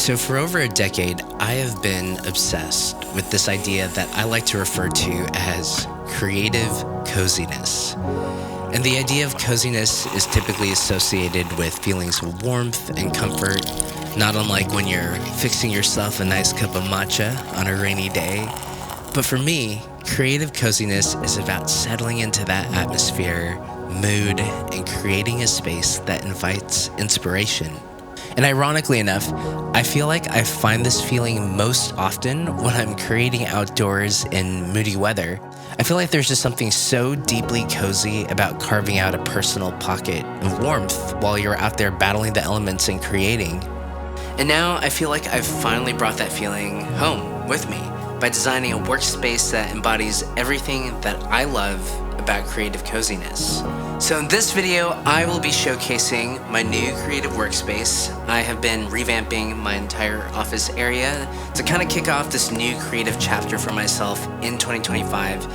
So for over a decade, I have been obsessed with this idea that I like to refer to as creative coziness. And the idea of coziness is typically associated with feelings of warmth and comfort, not unlike when you're fixing yourself a nice cup of matcha on a rainy day. But for me, creative coziness is about settling into that atmosphere, mood, and creating a space that invites inspiration. And ironically enough, I feel like I find this feeling most often when I'm creating outdoors in moody weather. I feel like there's just something so deeply cozy about carving out a personal pocket of warmth while you're out there battling the elements and creating. And now I feel like I've finally brought that feeling home with me by designing a workspace that embodies everything that I love about creative coziness. So in this video, I will be showcasing my new creative workspace. I have been revamping my entire office area to kind of kick off this new creative chapter for myself in 2025.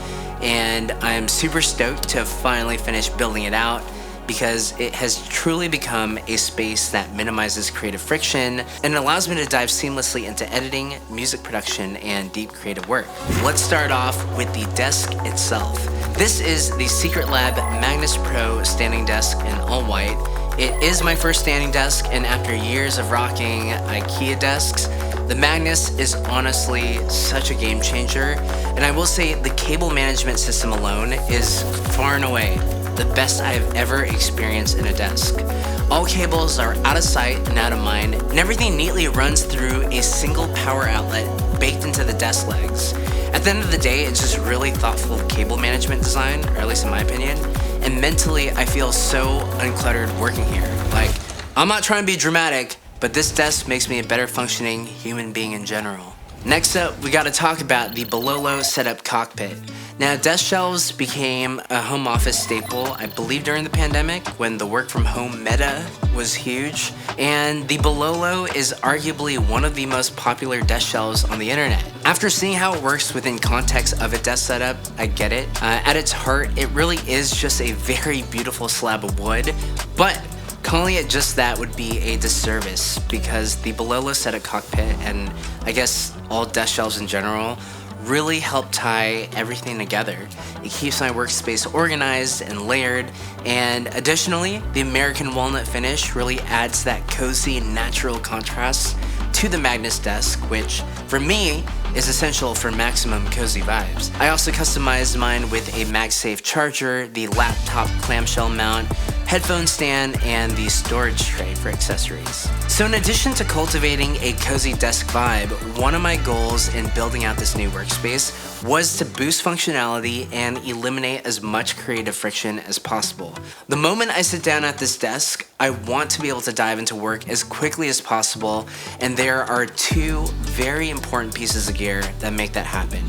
And I'm super stoked to finally finish building it out because it has truly become a space that minimizes creative friction and allows me to dive seamlessly into editing, music production, and deep creative work. Let's start off with the desk itself. This is the Secretlab Magnus Pro standing desk in all white. It is my first standing desk, and after years of rocking IKEA desks, the Magnus is honestly such a game changer. And I will say the cable management system alone is far and away the best I have ever experienced in a desk. All cables are out of sight and out of mind, and everything neatly runs through a single power outlet baked into the desk legs. At the end of the day, it's just really thoughtful cable management design, or at least in my opinion, and mentally I feel so uncluttered working here. Like, I'm not trying to be dramatic, but this desk makes me a better functioning human being in general. Next up, we gotta talk about the Balolo Setup Cockpit. Now, desk shelves became a home office staple, I believe during the pandemic when the work from home meta was huge. And the Balolo is arguably one of the most popular desk shelves on the internet. After seeing how it works within context of a desk setup, I get it. At its heart, it really is just a very beautiful slab of wood, but calling it just that would be a disservice because the Balolo Setup Cockpit, and I guess all desk shelves in general, really help tie everything together. It keeps my workspace organized and layered, and additionally, the American walnut finish really adds that cozy, natural contrast to the Magnus desk, which for me is essential for maximum cozy vibes. I also customized mine with a MagSafe charger, the laptop clamshell mount, headphone stand, and the storage tray for accessories. So in addition to cultivating a cozy desk vibe, one of my goals in building out this new workspace was to boost functionality and eliminate as much creative friction as possible. The moment I sit down at this desk, I want to be able to dive into work as quickly as possible, and there are two very important pieces of gear that make that happen.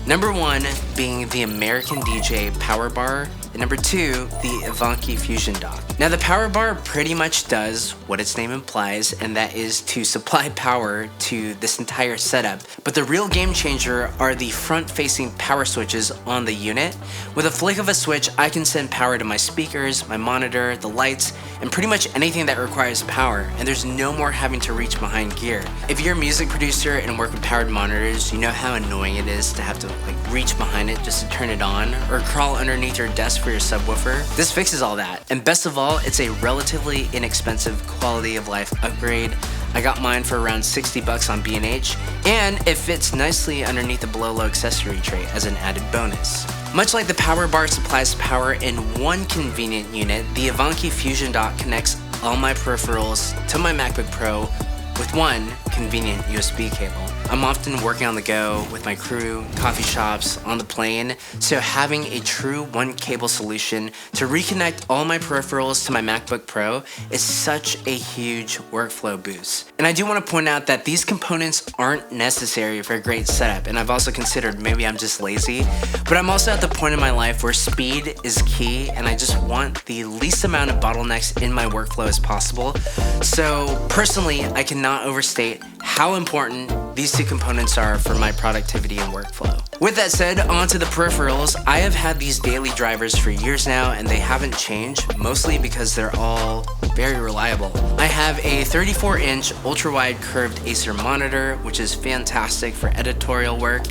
Number one being the American DJ Power Bar, and number two, the Evanki Fusion Dock. Now the Power Bar pretty much does what its name implies, and that is to supply power to this entire setup. But the real game changer are the front-facing power switches on the unit. With a flick of a switch, I can send power to my speakers, my monitor, the lights, and pretty much anything that requires power, and there's no more having to reach behind gear. If you're a music producer and work with powered monitors, you know how annoying it is to have to reach behind it just to turn it on, or crawl underneath your desk for your subwoofer. This fixes all that. And best of all, it's a relatively inexpensive quality of life upgrade. I got mine for around 60 bucks on B&H, and it fits nicely underneath the Balolo accessory tray as an added bonus. Much like the Power Bar supplies power in one convenient unit, the Evanki Fusion Dock connects all my peripherals to my MacBook Pro with one convenient USB cable. I'm often working on the go with my crew, coffee shops, on the plane, so having a true one cable solution to reconnect all my peripherals to my MacBook Pro is such a huge workflow boost. And I do want to point out that these components aren't necessary for a great setup, and I've also considered maybe I'm just lazy, but I'm also at the point in my life where speed is key, and I just want the least amount of bottlenecks in my workflow as possible. So personally, I cannot overstate how important these two components are for my productivity and workflow. With that said, onto the peripherals. I have had these daily drivers for years now and they haven't changed, mostly because they're all very reliable. I have a 34-inch ultra-wide curved Acer monitor, which is fantastic for editorial work.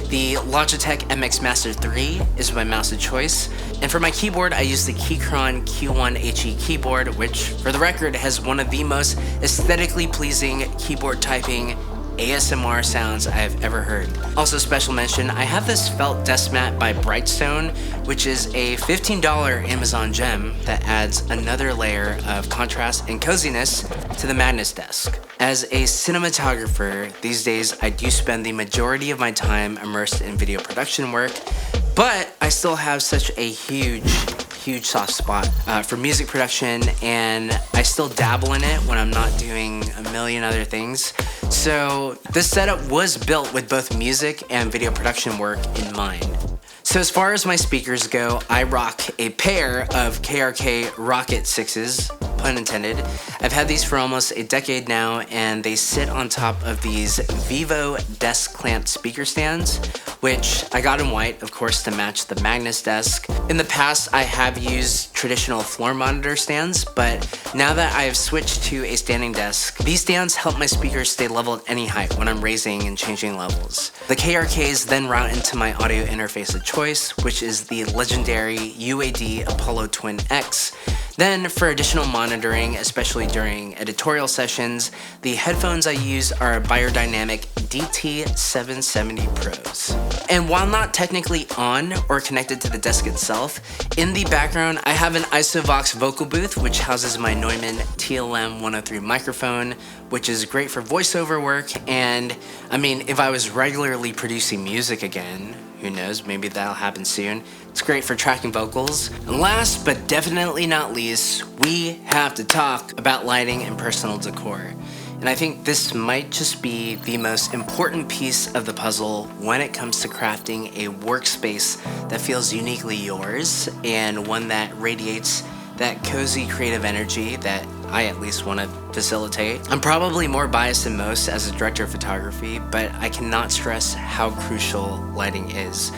The Logitech MX Master 3 is my mouse of choice. And for my keyboard, I use the Keychron Q1 HE keyboard, which, for the record, has one of the most aesthetically pleasing keyboard typing ASMR sounds I have ever heard. Also, special mention, I have this felt desk mat by Brightstone, which is a $15 Amazon gem that adds another layer of contrast and coziness to the Magnus desk. As a cinematographer, these days I do spend the majority of my time immersed in video production work, but I still have such a huge soft spot for music production, and I still dabble in it when I'm not doing a million other things. So this setup was built with both music and video production work in mind. So as far as my speakers go, I rock a pair of KRK Rokit 6s, pun intended. I've had these for almost a decade now, and they sit on top of these Vivo desk clamp speaker stands, which I got in white, of course, to match the Magnus desk. In the past, I have used traditional floor monitor stands, but now that I have switched to a standing desk, these stands help my speakers stay level at any height when I'm raising and changing levels. The KRKs then route into my audio interface of choice, which is the legendary UAD Apollo Twin X. Then for additional monitoring, especially during editorial sessions, the headphones I use are Biodynamic DT770 Pros. And while not technically on or connected to the desk itself, in the background I have an Isovox vocal booth which houses my Neumann TLM 103 microphone, which is great for voiceover work. And I mean, if I was regularly producing music again, who knows, maybe that'll happen soon. It's great for tracking vocals. And last but definitely not least, we have to talk about lighting and personal decor. And I think this might just be the most important piece of the puzzle when it comes to crafting a workspace that feels uniquely yours and one that radiates that cozy creative energy that I at least want to facilitate. I'm probably more biased than most as a director of photography, but I cannot stress how crucial lighting is.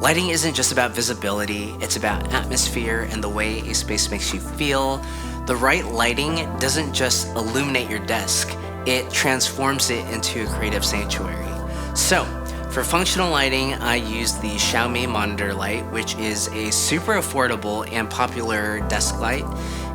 Lighting isn't just about visibility, it's about atmosphere and the way a space makes you feel. The right lighting doesn't just illuminate your desk, it transforms it into a creative sanctuary. So, for functional lighting, I use the Xiaomi monitor light, which is a super affordable and popular desk light,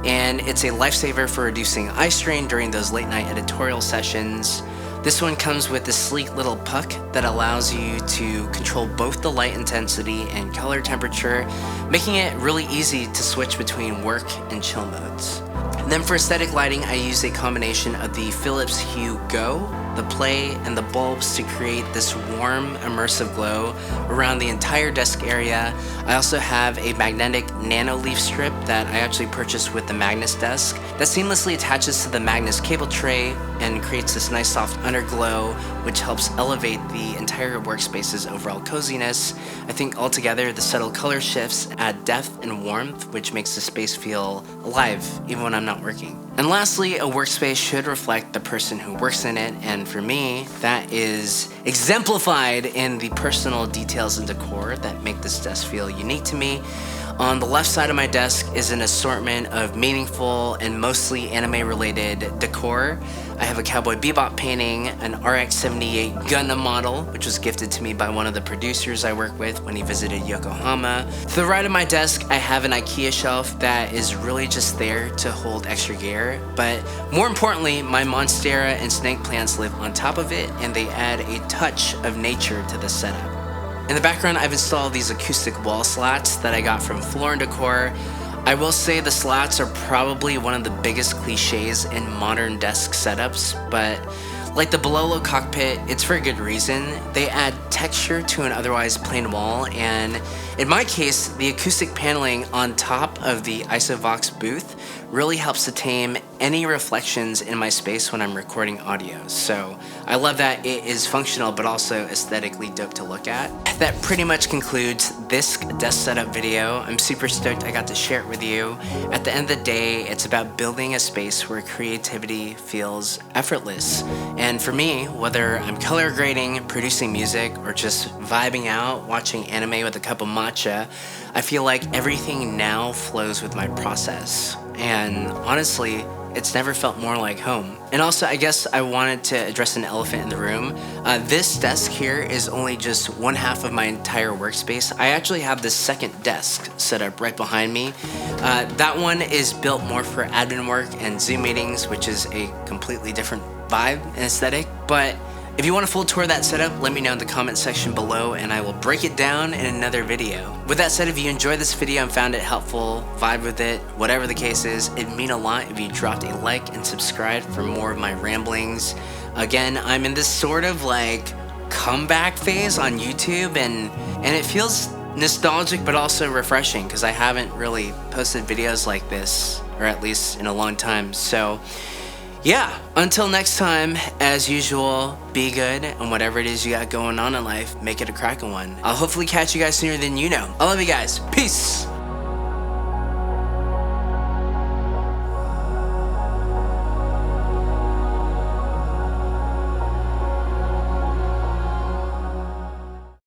and it's a lifesaver for reducing eye strain during those late night editorial sessions. This one comes with a sleek little puck that allows you to control both the light intensity and color temperature, making it really easy to switch between work and chill modes. And then for aesthetic lighting, I use a combination of the Philips Hue Go, the Play, and the bulbs to create this warm, immersive glow around the entire desk area. I also have a magnetic nano leaf strip that I actually purchased with the Magnus desk that seamlessly attaches to the Magnus cable tray and creates this nice soft underglow, which helps elevate the entire workspace's overall coziness. I think altogether the subtle color shifts add depth and warmth, which makes the space feel alive even when I'm not working. And lastly, a workspace should reflect the person who works in it, and for me, that is exemplified in the personal details and decor that make this desk feel unique to me. On the left side of my desk is an assortment of meaningful and mostly anime-related decor. I have a Cowboy Bebop painting, an RX-78 Gundam model, which was gifted to me by one of the producers I work with when he visited Yokohama. To the right of my desk, I have an IKEA shelf that is really just there to hold extra gear, but more importantly, my Monstera and snake plants live on top of it, and they add a touch of nature to the setup. In the background, I've installed these acoustic wall slats that I got from Floor & Decor. I will say the slats are probably one of the biggest cliches in modern desk setups, but like the Balolo cockpit, it's for a good reason. They add texture to an otherwise plain wall, and in my case, the acoustic paneling on top of the Isovox booth really helps to tame any reflections in my space when I'm recording audio. So I love that it is functional but also aesthetically dope to look at. That pretty much concludes this desk setup video. I'm super stoked I got to share it with you. At the end of the day, it's about building a space where creativity feels effortless. And for me, whether I'm color grading, producing music, or just vibing out, watching anime with a cup of matcha, I feel like everything now flows with my process. And honestly, it's never felt more like home. And also, I guess I wanted to address an elephant in the room. This desk here is only just one half of my entire workspace. I actually have this second desk set up right behind me. That one is built more for admin work and Zoom meetings, which is a completely different vibe and aesthetic. But if you want a full tour of that setup, let me know in the comment section below and I will break it down in another video. With that said, if you enjoyed this video and found it helpful, vibe with it, whatever the case is, it'd mean a lot if you dropped a like and subscribed for more of my ramblings. Again, I'm in this sort of like comeback phase on YouTube and it feels nostalgic but also refreshing because I haven't really posted videos like this, or at least in a long time. So yeah, until next time, as usual, be good, and whatever it is you got going on in life, make it a cracking one. I'll hopefully catch you guys sooner than you know. I love you guys. Peace.